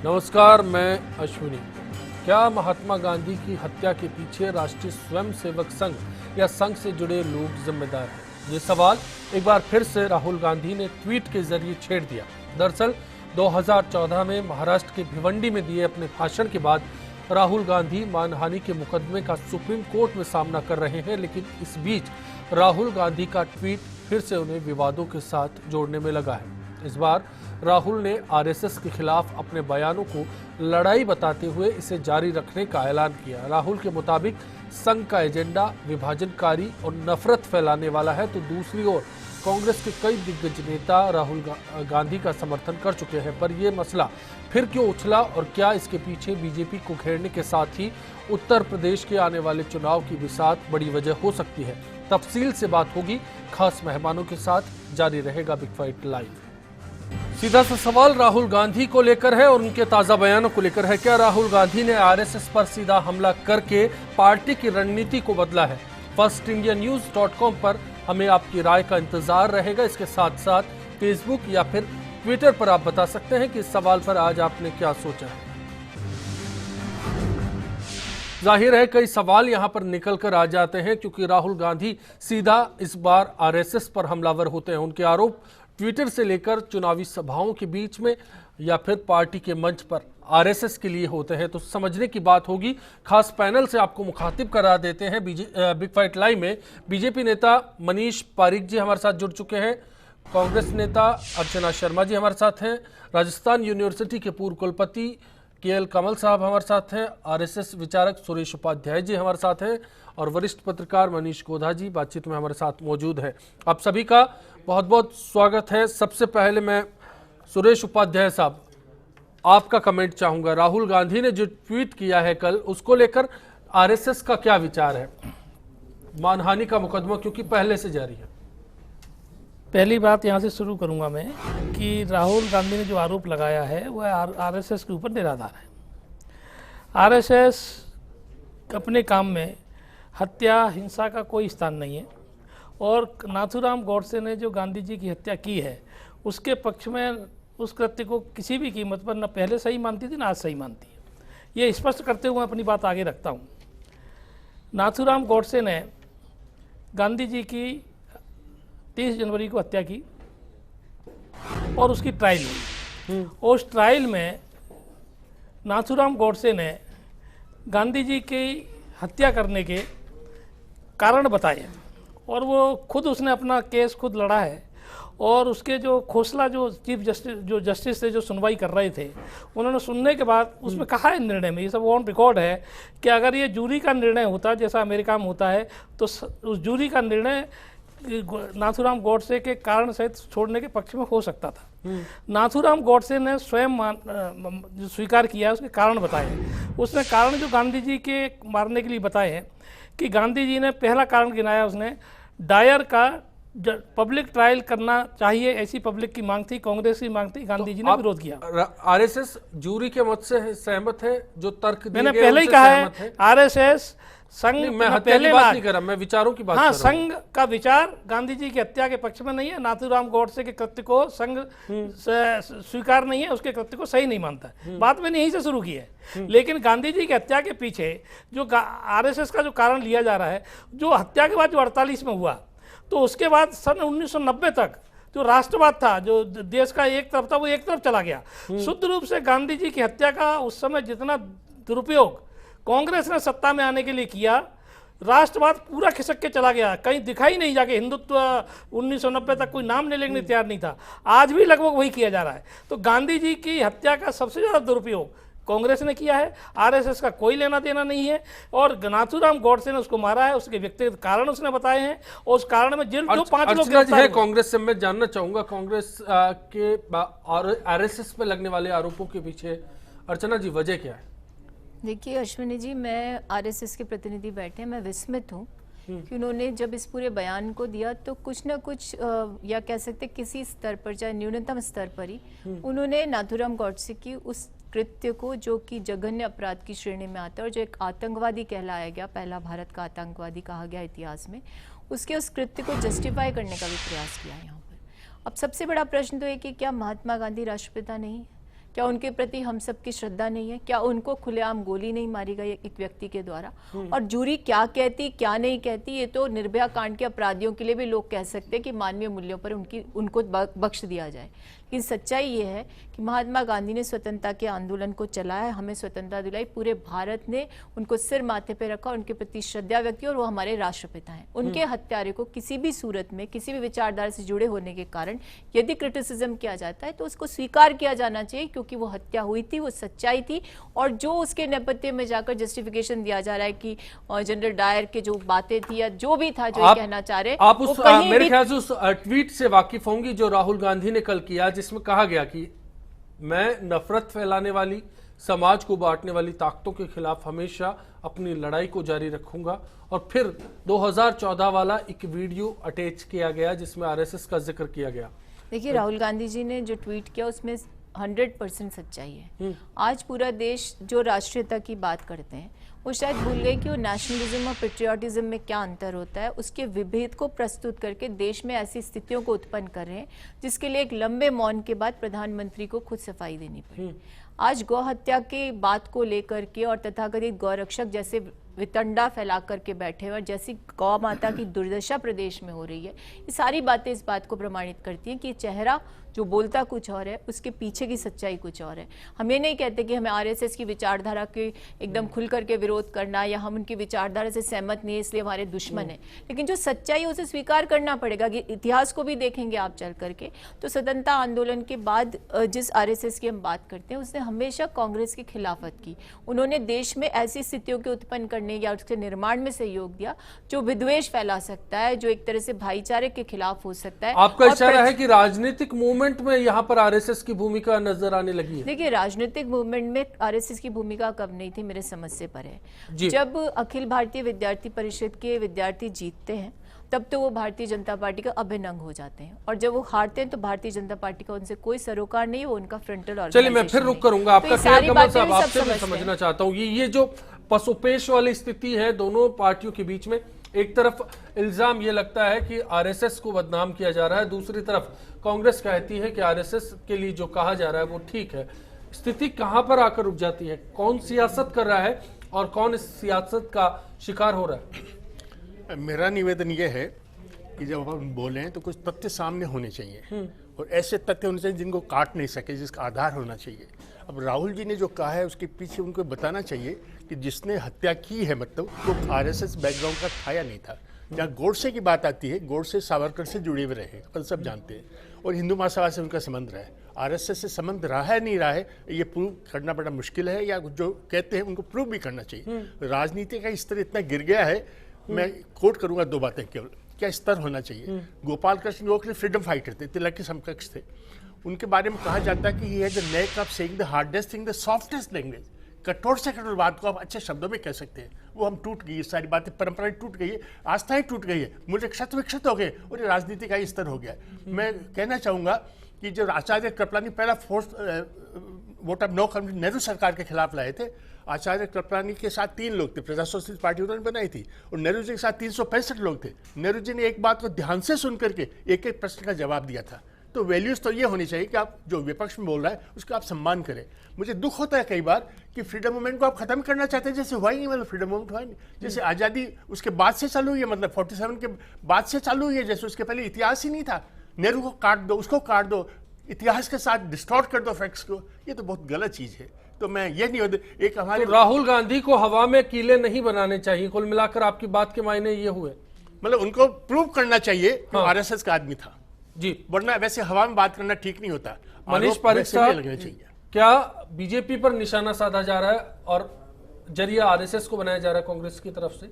नमस्कार, मैं अश्विनी। क्या महात्मा गांधी की हत्या के पीछे राष्ट्रीय स्वयंसेवक संघ या संघ से जुड़े लोग जिम्मेदार हैं? ये सवाल एक बार फिर से राहुल गांधी ने ट्वीट के जरिए छेड़ दिया। दरअसल 2014 में महाराष्ट्र के भिवंडी में दिए अपने भाषण के बाद राहुल गांधी मानहानि के मुकदमे का सुप्रीम कोर्ट में सामना कर रहे हैं, लेकिन इस बीच राहुल गांधी का ट्वीट फिर से उन्हें विवादों के साथ जोड़ने में लगा है। इस बार राहुल ने आरएसएस के खिलाफ अपने बयानों को लड़ाई बताते हुए इसे जारी रखने का ऐलान किया। राहुल के मुताबिक संघ का एजेंडा विभाजनकारी और नफरत फैलाने वाला है, तो दूसरी ओर कांग्रेस के कई दिग्गज नेता राहुल गांधी का समर्थन कर चुके हैं। पर यह मसला फिर क्यों उछला और क्या इसके पीछे बीजेपी को घेरने के साथ ही उत्तर प्रदेश के आने वाले चुनाव की भी साथ बड़ी वजह हो सकती है? तफसील से बात होगी खास मेहमानों के साथ। जारी रहेगा बिग फाइट लाइव। सीधा सा सवाल राहुल गांधी को लेकर है और उनके ताजा बयानों को लेकर है। क्या राहुल गांधी ने आरएसएस पर सीधा हमला करके पार्टी की रणनीति को बदला है? firstindianews.com पर हमें आपकी राय का इंतजार रहेगा। इसके साथ साथ फेसबुक या फिर ट्विटर पर आप बता सकते हैं कि इस सवाल पर आज आपने क्या सोचा है। जाहिर है कई सवाल यहां पर निकल कर आ जाते हैं, क्योंकि राहुल गांधी सीधा इस बार आरएसएस पर हमलावर होते हैं। उनके आरोप ट्विटर से लेकर चुनावी सभाओं के बीच में या फिर पार्टी के मंच पर आरएसएस के लिए होते हैं। तो समझने की बात होगी। खास पैनल से आपको मुखातिब करा देते हैं। बिग फाइट लाइव में बीजेपी नेता मनीष पारीक जी हमारे साथ जुड़ चुके हैं। कांग्रेस नेता अर्चना शर्मा जी हमारे साथ हैं। राजस्थान यूनिवर्सिटी के पूर्व कुलपति केएल कमल साहब हमारे साथ हैं। आरएसएस विचारक सुरेश उपाध्याय जी हमारे साथ हैं और वरिष्ठ पत्रकार मनीष कोधा जी बातचीत में हमारे साथ मौजूद हैं। आप सभी का बहुत बहुत स्वागत है। सबसे पहले मैं सुरेश उपाध्याय साहब आपका कमेंट चाहूंगा। राहुल गांधी ने जो ट्वीट किया है कल, उसको लेकर आरएसएस का क्या विचार है? मानहानि का मुकदमा क्योंकि पहले से जारी है। पहली बात यहाँ से शुरू करूँगा मैं कि राहुल गांधी ने जो आरोप लगाया है वह आरएसएस के ऊपर निराधार है। आरएसएस अपने काम में हत्या हिंसा का कोई स्थान नहीं है और नाथूराम गॉडसे ने जो गांधी जी की हत्या की है उसके पक्ष में उस कृत्य को किसी भी कीमत पर न पहले सही मानती थी न आज सही मानती है। ये स्पष्ट करते हुए अपनी बात आगे रखता हूँ। नाथूराम गॉडसे ने गांधी जी की 30 जनवरी को हत्या की और उसकी ट्रायल हुई। उस ट्रायल में नाथूराम गॉडसे ने गांधी जी की हत्या करने के कारण बताए और वो खुद उसने अपना केस खुद लड़ा है। और उसके जो खोसला जो चीफ जस्टिस थे जो सुनवाई कर रहे थे, उन्होंने सुनने के बाद उसमें कहा है निर्णय में, ये सब ऑन रिकॉर्ड है कि अगर ये जूरी का निर्णय होता जैसा अमेरिका में होता है तो उस जूरी का निर्णय नाथूराम गॉडसे के कारण सहित छोड़ने के पक्ष में हो सकता था। नाथूराम गॉडसे ने स्वयं जो स्वीकार किया है उसके कारण बताए। उसने कारण जो गांधी जी के मारने के लिए बताए हैं कि गांधी जी ने पहला कारण गिनाया, उसने डायर का पब्लिक ट्रायल करना चाहिए, ऐसी पब्लिक की मांग थी, कांग्रेस की मांग थी, गांधी जी ने विरोध किया। आरएसएस जूरी के मत से सहमत है? जो तर्क मैंने पहले ही कहा है आरएसएस संघ, मैं हत्या की बात नहीं कर रहा, मैं विचारों की बात कर रहा हूं। संघ का विचार गांधी जी की हत्या के पक्ष में नहीं है। नाथूराम गॉडसे के कृत्य को संघ स्वीकार नहीं है, उसके कृत्य को सही नहीं मानता है। बात मैंने यहीं से शुरू की है। लेकिन गांधी जी की हत्या के पीछे जो आरएसएस का जो कारण लिया जा रहा है, जो हत्या के बाद जो 48 में हुआ, तो उसके बाद सन 1990 तक जो राष्ट्रवाद था, जो देश का एक तरफ था, वो एक तरफ चला गया। शुद्ध रूप से गांधी जी की हत्या का उस समय जितना दुरुपयोग कांग्रेस ने सत्ता में आने के लिए किया, राष्ट्रवाद पूरा खिसक के चला गया, कहीं दिखाई नहीं जाके। हिंदुत्व 1990 तक कोई नाम लेने के लिए तैयार नहीं था, आज भी लगभग वही किया जा रहा है। तो गांधी जी की हत्या का सबसे ज़्यादा दुरुपयोग कांग्रेस ने किया है, आरएसएस का कोई लेना देना नहीं है। और नाथूराम गॉडसे ने उसको मारा है, उसके व्यक्तिगत कारण उसने बताए हैं और उस कारण में जिन जो 5 लोग है कांग्रेस से, मैं जानना चाहूंगा कांग्रेस के आरएसएस पे लगने वाले आरोपों के पीछे अर्चना जी वजह क्या है? देखिए अश्विनी जी, मैं आरएसएस के प्रतिनिधि बैठे, मैं विस्मित हूँ कि उन्होंने जब इस पूरे बयान को दिया तो कुछ ना कुछ या कह सकते किसी स्तर पर, चाहे न्यूनतम स्तर पर ही, उन्होंने नाथूराम गॉडसे की उस कृत्य को, जो कि जघन्य अपराध की श्रेणी में आता है और जो एक आतंकवादी कहलाया गया, पहला भारत का आतंकवादी कहा गया इतिहास में, उसके उस कृत्य को जस्टिफाई करने का भी प्रयास किया यहाँ पर। अब सबसे बड़ा प्रश्न तो है कि क्या महात्मा गांधी राष्ट्रपिता नहीं? क्या उनके प्रति हम सबकी श्रद्धा नहीं है? क्या उनको खुलेआम गोली नहीं मारी गई एक व्यक्ति के द्वारा? और जूरी क्या कहती क्या नहीं कहती, ये तो निर्भया कांड के अपराधियों के लिए भी लोग कह सकते हैं कि मानवीय मूल्यों पर उनको बख्श दिया जाए। लेकिन सच्चाई ये है कि महात्मा गांधी ने स्वतंत्रता के आंदोलन को चलाया, हमें स्वतंत्रता दिलाई, पूरे भारत ने उनको सिर माथे पे रखा, उनके प्रति श्रद्धा व्यक्त की और वो हमारे राष्ट्रपिता हैं। उनके हत्यारे को किसी भी सूरत में किसी भी विचारधारा से जुड़े होने के कारण यदि क्रिटिसिज्म किया जाता है तो उसको स्वीकार किया जाना चाहिए, क्योंकि वो हत्या हुई थी, वो सच्चाई थी। और जो उसके नेपथ्य में जाकर जस्टिफिकेशन दिया जा रहा है कि जनरल डायर के जो बातें थी या जो भी था जो ये कहना चाह रहे, आप उस मेरे ख्याल से उस ट्वीट से वाकिफ होंगी जो राहुल गांधी ने कल किया, जिसमें कहा गया कि मैं नफरत फैलाने वाली, समाज को बांटने वाली ताकतों के खिलाफ हमेशा अपनी लड़ाई को जारी रखूंगा। और फिर 2014 वाला एक वीडियो अटैच किया गया जिसमें आरएसएस का जिक्र किया गया। देखिए, राहुल गांधी जी ने जो ट्वीट किया उसमें 100% सच्चाई है। आज पूरा देश जो राष्ट्रीयता की बात करते हैं वो शायद भूल गए कि वो नेशनलिज्म और पेट्रियाटिज्म में क्या अंतर होता है, उसके विभेद को प्रस्तुत करके देश में ऐसी स्थितियों को उत्पन्न कर रहे हैं जिसके लिए एक लंबे मौन के बाद प्रधानमंत्री को खुद सफाई देनी पड़ी। आज गौ हत्या के बात को लेकर के और तथाकथित गौरक्षक जैसे वितंडा फैला करके बैठे हुए और जैसी गौ माता की दुर्दशा प्रदेश में हो रही है, ये सारी बातें इस बात को प्रमाणित करती हैं कि चेहरा जो बोलता कुछ और है, उसके पीछे की सच्चाई कुछ और है। हम ये नहीं कहते कि हमें आरएसएस की विचारधारा के एकदम खुल करके विरोध करना या हम उनकी विचारधारा से सहमत नहीं है इसलिए हमारे दुश्मन है, लेकिन जो सच्चाई है उसे स्वीकार करना पड़ेगा। कि इतिहास को भी देखेंगे आप चल करके तो स्वतंत्रता आंदोलन के बाद जिस आरएसएस की हम बात करते हैं उसने हमेशा कांग्रेस की खिलाफत की। उन्होंने देश में ऐसी स्थितियों के उत्पन्न करने या उसके निर्माण में सहयोग दिया जो विद्वेष फैला सकता है, जो एक तरह से भाईचारे के खिलाफ हो सकता है। आपका इशारा है कि राजनीतिक मूवमेंट में यहाँ पर आरएसएस की भूमिका नजर आने लगी है। देखिए, राजनीतिक मूवमेंट में आरएसएस की भूमिका कब नहीं थी मेरे समझ से पर है। जब अखिल भारतीय विद्यार्थी परिषद के विद्यार्थी जीतते हैं तब तो वो भारतीय जनता पार्टी का अभिन्न अंग हो जाते हैं, और जब वो हारते हैं तो भारतीय जनता पार्टी का उनसे कोई सरोकार नहीं है, वो उनका फ्रंटल ऑर्गेनाइजेशन। चलिए मैं फिर रुक करूंगा आपका कमल साहब, आपसे मैं समझना चाहता हूँ ये जो पसोपेश वाली स्थिति है दोनों पार्टियों के बीच में, एक तरफ इल्जाम ये लगता है कि आरएसएस को बदनाम किया जा रहा है, दूसरी तरफ कांग्रेस कहती है कि आरएसएस के लिए जो कहा जा रहा है वो ठीक है। स्थिति कहां पर आकर रुक जाती है? कौन सियासत कर रहा है और कौन इस सियासत का शिकार हो रहा है? मेरा निवेदन यह है कि जब हम बोलें तो कुछ तथ्य सामने होने चाहिए और ऐसे तथ्य होने चाहिए जिनको काट नहीं सके, जिसका आधार होना चाहिए। अब राहुल जी ने जो कहा है उसके पीछे उनको बताना चाहिए कि जिसने हत्या की है मतलब वो आरएसएस बैकग्राउंड का था या नहीं था। जहाँ गोडसे की बात आती है, गोडसे सावरकर से जुड़े हुए रहे, अपन सब जानते हैं, और हिंदू महासभा से उनका संबंध रहा है। आरएसएस से संबंध रहा है नहीं रहा है ये प्रूव करना बड़ा मुश्किल है, या जो कहते हैं उनको प्रूव भी करना चाहिए। राजनीति का स्तर इतना गिर गया है, मैं कोट करूंगा दो बातें केवल, क्या स्तर होना चाहिए। गोपाल कृष्ण गोखले फ्रीडम फाइटर थे, तिलक के समकक्ष थे। उनके बारे में कहा जाता है कि he has the neck of saying the hardest thing the softest language. कठोर से कठोर बात को आप अच्छे शब्दों में कह सकते हैं। वो हम टूट गई, सारी बातें परंपराएं टूट गई है, आस्थाएं टूट गई है, मुझे क्षत विक्षत हो गए और ये राजनीति का स्तर हो गया। मैं कहना चाहूँगा कि जो आचार्य कृपलानी पहला force vote of no confidence Nehru सरकार के खिलाफ लाए थे, आचार्य कृपलानी के साथ 3 लोग थे, प्रजा सोशलिस्ट पार्टी उन्होंने बनाई थी, और नेहरू जी के साथ 365 लोग थे। नेहरू जी ने एक बात को ध्यान से सुन करके एक एक प्रश्न का जवाब दिया था। तो वैल्यूज तो ये होनी चाहिए कि आप जो विपक्ष में बोल रहा है उसका आप सम्मान करें। मुझे दुख होता है कई बार कि फ्रीडम मूवमेंट को आप खत्म करना चाहते हैं, जैसे हुआ ही नहीं, मतलब फ्रीडम मूवमेंट हुआ ही नहीं। जैसे आज़ादी उसके बाद से चालू हुई है, मतलब 47 के बाद से चालू हुई है, जैसे उसके पहले इतिहास ही नहीं था। नेहरू को काट दो, उसको काट दो, इतिहास के साथ डिस्टॉर्ट कर दो फैक्ट्स को, ये तो बहुत गलत चीज़ है। तो मैं ये नहीं, एक हमारे राहुल गांधी को हवा में कीले नहीं बनाने चाहिए, कुल मिलाकर आपकी बात के मायने ये हुए, मतलब उनको प्रूव करना चाहिए कि आरएसएस का आदमी था जी, वरना वैसे हवा में बात करना ठीक नहीं होता। मनीष पारिक साहब, लगना चाहिए। क्या बीजेपी पर निशाना साधा जा रहा है और जरिया आरएसएस को बनाया जा रहा है कांग्रेस की तरफ से?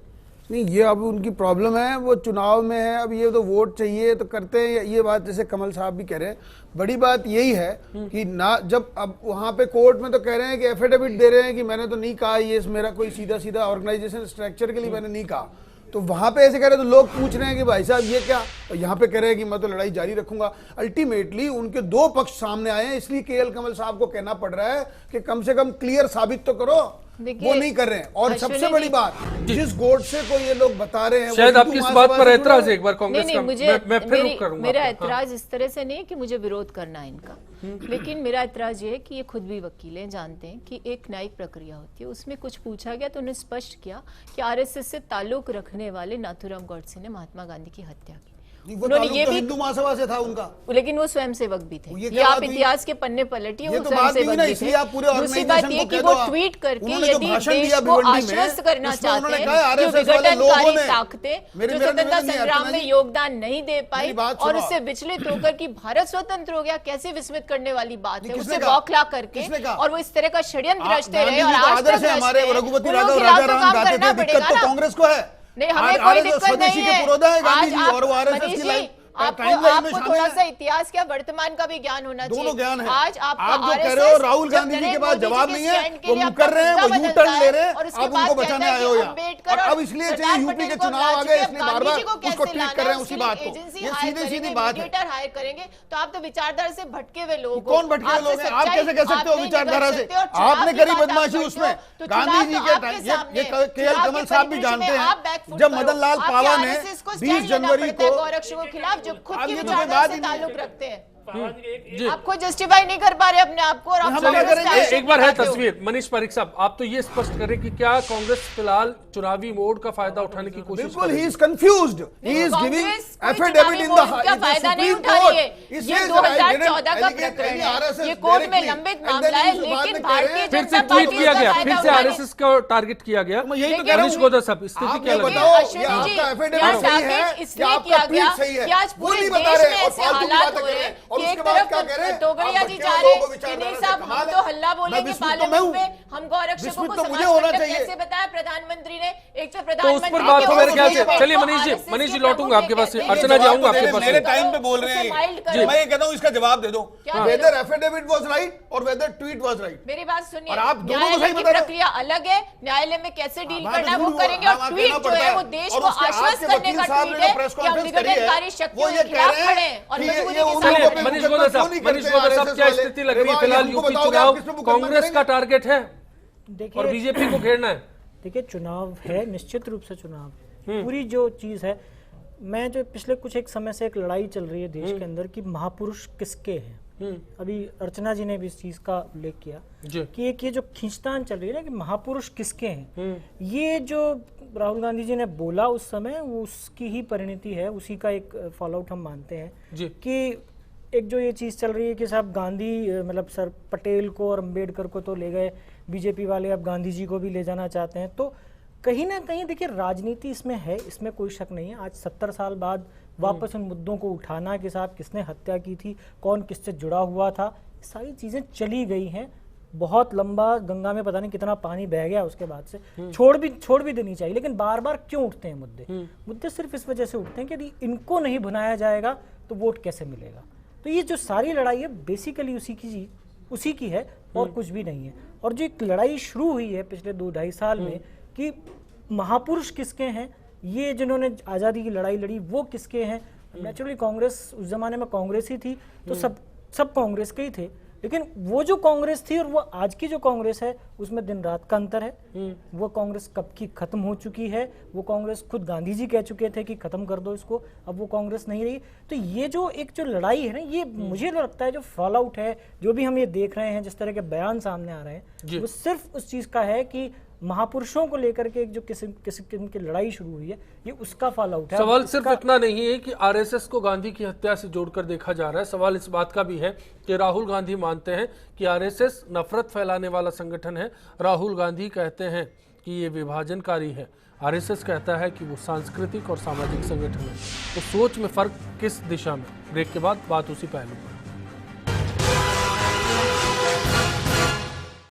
नहीं, ये अब उनकी प्रॉब्लम है, वो चुनाव में है, अब ये तो वोट चाहिए तो करते हैं। ये बात जैसे कमल साहब भी कह रहे हैं, बड़ी बात यही है कि ना, जब अब वहाँ पे कोर्ट में तो कह रहे हैं कि एफिडेविट दे रहे हैं कि मैंने तो नहीं कहा, ये मेरा कोई सीधा सीधा ऑर्गेनाइजेशन स्ट्रक्चर के लिए मैंने नहीं कहा, तो वहां पे ऐसे कह रहे हैं तो लोग पूछ रहे हैं कि भाई साहब ये क्या, और यहाँ पे कह रहे हैं कि मैं तो लड़ाई जारी रखूंगा। अल्टीमेटली उनके 2 पक्ष सामने आए हैं, इसलिए केएल कमल साहब को कहना पड़ रहा है कि कम से कम क्लियर साबित तो करो, वो नहीं कर रहे हैं। और सबसे बड़ी बात, जिस गोडसे को ये लोग बता रहे हैं, शायद आपकी इस बात पर ऐतराज है एक बार कांग्रेस का, मैं फिर रुक करूंगा। मेरा ऐतराज इस तरह से नहीं है कि मुझे विरोध करना है इनका, लेकिन मेरा एतराज ये है कि ये खुद भी वकील हैं, जानते हैं कि एक न्यायिक प्रक्रिया होती है, उसमें कुछ पूछा गया तो उन्होंने स्पष्ट किया कि आरएसएस से ताल्लुक रखने वाले नाथूराम गॉडसे ने महात्मा गांधी की हत्या की। वो उन्होंने ताल्लुक ये तो भी, हिंदू महासभा से था उनका, लेकिन वो स्वयं सेवक भी थे। ये ये क्या आप बात हुई? इतिहास के पन्ने पलटिए, ये वो तो स्वयं बात हुई सेवक ना, भी इसलिए थे। आप पूरे दूसरी बात ऑर्गेनाइजेशन ये को कि कह वो दो आप। ट्वीट करके उन्होंने जो यदि भाषण देश दिया को भिवंडी में, आश्वस्त करना उसमें चाहते उन्होंने हैं कहा कि RSS वाले विघटनकारी लोगों ने- ताकतें जो मेरा स्वतंत्रता निवेदन नहीं है, संग्राम अर्चना में जी। योगदान नहीं दे पाई मेरी बात और सुनो। उससे विचलित होकर कि भारत स्वतंत्र हो गया, कैसे विस्मित करने वाली बात है, किसने उसे कहा? बौखला करके किसने कहा? और वो इस तरह का षड्यंत्र रचते गांधी रहे और जी तो आज आदर्श तक है हमारे, रचते हैं। रघुपति उन राघव लोगों के खिलाफ राजा तो राम काम गाते करना थे, दिक्कत पड़ेगा तो ना। कांग्रेस को है। नहीं, हमें कोई दिक्कत स्वदेशी नहीं के है। पुरोधा है गांधी आज जी आप- और वो RSS मनीष की जी, लाइन आपको टाइमलाइन में आपको शामिल थोड़ा है। सा इतिहास क्या वर्तमान का भी ज्ञान होना चाहिए। दोनों ज्ञान है। आज आपका आप जो कह RSS रहे हो राहुल जब गांधी जी के नरेंद्र पास मोदी जवाब के नहीं है, स्टैंड के वो लिए मुकर रहे हैं, अपना वो मुद्दा यू टर्न बदलता ले है रहे हैं, और उसके आप बाद उनको कहता बचाने है आए कि हो यहाँ। अम्बेडकर और और अब इसलिए सरदार चाहिए यूपी पटेल के को चुनाव हरा आ चुके गए, हैं, इसलिए बार गांधी जी बार को उसको कैसे ट्वीट लाना कर रहे है, हैं उसी उसके लिए बात को। एजेंसी ये हायर सीधी सीधी करेंगे, बात है। मीडिएटर हायर करेंगे, तो आप तो विचारधारा से भटके हुए लोग हो। कौन भटके हुए आपसे लोग हैं? आप सच्चाई कैसे कह सकते हो आप नहीं विचारधारा निकल से? सकते और चुनाव आपने की करी बात आप बदमाशी करते उसमें। हो, तो गांधी चुनाव जी तो के आपके टाइम सामने, ये केएल चुनाव कमल के साहब भी परिदृश्य में जानते आप हैं, बैकफुट जब करो। मदन लाल आपके पावा ने RSS को 20 stand लेना जनवरी पड़ता है को गौरक्षकों के खिलाफ जो खुद अब की ये तो कोई विचारधारा बात से ही नहीं है। ताल्लुक रखते हैं। जी आपको जस्टिफाई नहीं कर पा रहे अपने आप को और आप हम कांग्रेस क्या पे करेंगे? आक्षेप एक बार है लगाते हो। तस्वीर मनीष पारिक साहब, आप तो ये स्पष्ट करें कि क्या कांग्रेस फिलहाल चुनावी मोड़ का फायदा उठाने की कोशिश बिल्कुल, कर रही ही है? Is confused, he is giving Congress कोई एफिडेविट चुनावी इन मोड़ द का फायदा नहीं उठा रही है। ये 2014 का प्रकरण है, ये कोर्ट में लंबित मामला है, लेकिन भारतीय फिर से जनता ट्वीट पार्टी किया इसका गया, फायदा फिर से उठाने- आरएसएस को टारगेट किया गया। मैं यही तो लेकिन कह रहा मनीष हूं। गोदा साहब, स्थिति आप क्या ये लग रही है? बताओ, अश्विनी ये जी, आपका एफिडेविट यहाँ सही है टारगेट कि इसलिए आपका किया ट्वीट गया सही है? कि आज वो पूरे नहीं देश बता रहे में और ऐसे फालतू की हालात बातें हो कर रहे रहे हैं हैं। और कि उसके एक बाद क्या तरफ कह रहे हैं? तोगड़िया आप जी बच्चे जा लोगों रहे को हैं कि विचारधारा नहीं से साहब कमाल हम है। तो हल्ला मैं बोलेंगे विस्मित तो मैं पार्लियामेंट हूं। में, हम गौरक्षकों विस्मित को तो मुझे समाज होना कंडक्ट चाहिए। कैसे बताया प्रधानमंत्री ने। एक तो तो उस प्रधानमंत्री पर बात के हो मेरे ख्याल से, स्टेटमेंट चलिए को मनीष जी, RSS मनीष जी के लौटूंगा प्रमुख आपके पास से। कहते हैं, अर्चना जी, जवाब आऊंगा तो आपके दे पास दे, से। मेरे टाइम पे बोल उसे रहे माइल्ड हैं, करो। मैं ये कहता हूँ इसका जवाब दे दो, क्या वेदर एफिडेविट वाज राइट और वेदर ट्वीट वाज राइट। मेरी बात सुनिए, और आप दोनों को न्यायालय सही की बता रहे हो। प्रक्रिया अलग है, न्यायालय में कैसे डील वहाँ पे करना है वो जरूर करेंगे वहाँ और कहना ट्वीट जो पड़ता है वो देश और को उसके आश्वस्त आपके करने वकील का साहब ट्वीट ने है प्रेस कि हम कॉन्फ्रेंस करी है, विघटनकारी वो शक्तियों ये के कह खिलाफ रहे खड़े हैं हैं और कि मजबूती ये के उन साथ लोगों खड़े पे हैं। मनीष मुकदमा गोदा क्यों साहब, नहीं मनीष करते गोदा साहब, RSS क्या वाले? स्थिति लग रही है अरे फिलहाल भाई, यूपी हमको बताओगे, चुनाव आप किस पे मुकदमा कांग्रेस का करेंगे? टारगेट है और देखिए बीजेपी को घेरना है? देखिए चुनाव है, निश्चित रूप से चुनाव है। पूरी जो चीज़ है, मैं जो पिछले कुछ एक समय से एक लड़ाई चल रही है देश के अंदर कि महापुरुष किसके हैं। अभी अर्चना जी ने भी इस चीज़ का उल्लेख किया जी। कि एक ये जो खींचतान चल रही है ना कि महापुरुष किसके हैं, ये जो राहुल गांधी जी ने बोला उस समय, वो उसकी ही परिणति है, उसी का एक फॉलोआउट हम मानते हैं जी। कि एक जो ये चीज़ चल रही है कि साहब गांधी मतलब सर पटेल को और अंबेडकर को तो ले गए, बीजेपी वाले अब गांधी जी को भी ले जाना चाहते हैं, तो कहीं ना कहीं देखिए राजनीति इसमें है, इसमें कोई शक नहीं है। आज 70 साल बाद वापस उन मुद्दों को उठाना कि साहब किसने हत्या की थी, कौन किससे जुड़ा हुआ था, सारी चीज़ें चली गई हैं। बहुत लंबा गंगा में पता नहीं कितना पानी बह गया उसके बाद से, छोड़ भी देनी चाहिए। लेकिन बार बार क्यों उठते हैं मुद्दे सिर्फ इस वजह से उठते हैं कि यदि इनको नहीं भुनाया जाएगा तो वोट कैसे मिलेगा। तो ये जो सारी लड़ाई है बेसिकली उसी की है और कुछ भी नहीं है। और जो एक लड़ाई शुरू हुई है पिछले 2-2.5 साल में कि महापुरुष किसके हैं, ये जिन्होंने आज़ादी की लड़ाई लड़ी वो किसके हैं। नेचुरली कांग्रेस उस जमाने में कांग्रेस ही थी तो सब कांग्रेस के ही थे, लेकिन वो जो कांग्रेस थी और वो आज की जो कांग्रेस है उसमें दिन रात का अंतर है। वो कांग्रेस कब की खत्म हो चुकी है, वो कांग्रेस खुद गांधी जी कह चुके थे कि खत्म कर दो इसको, अब वो कांग्रेस नहीं रही। तो ये जो लड़ाई है ना, ये मुझे लगता है जो फॉल आउट है, जो भी हम ये देख रहे हैं, जिस तरह के बयान सामने आ रहे हैं, वो सिर्फ उस चीज का है कि महापुरुषों को लेकर के एक जो किसी की लड़ाई शुरू हुई है, ये उसका फॉल आउट है। सवाल सिर्फ इतना नहीं है कि आरएसएस को गांधी की हत्या से जोड़कर देखा जा रहा है, सवाल इस बात का भी है कि राहुल गांधी मानते हैं कि आरएसएस नफरत फैलाने वाला संगठन है, राहुल गांधी कहते हैं कि ये विभाजनकारी है, आरएसएस कहता है कि वो सांस्कृतिक और सामाजिक संगठन है। तो सोच में फर्क किस दिशा में? ब्रेक के बाद बात उसी पहलू पर।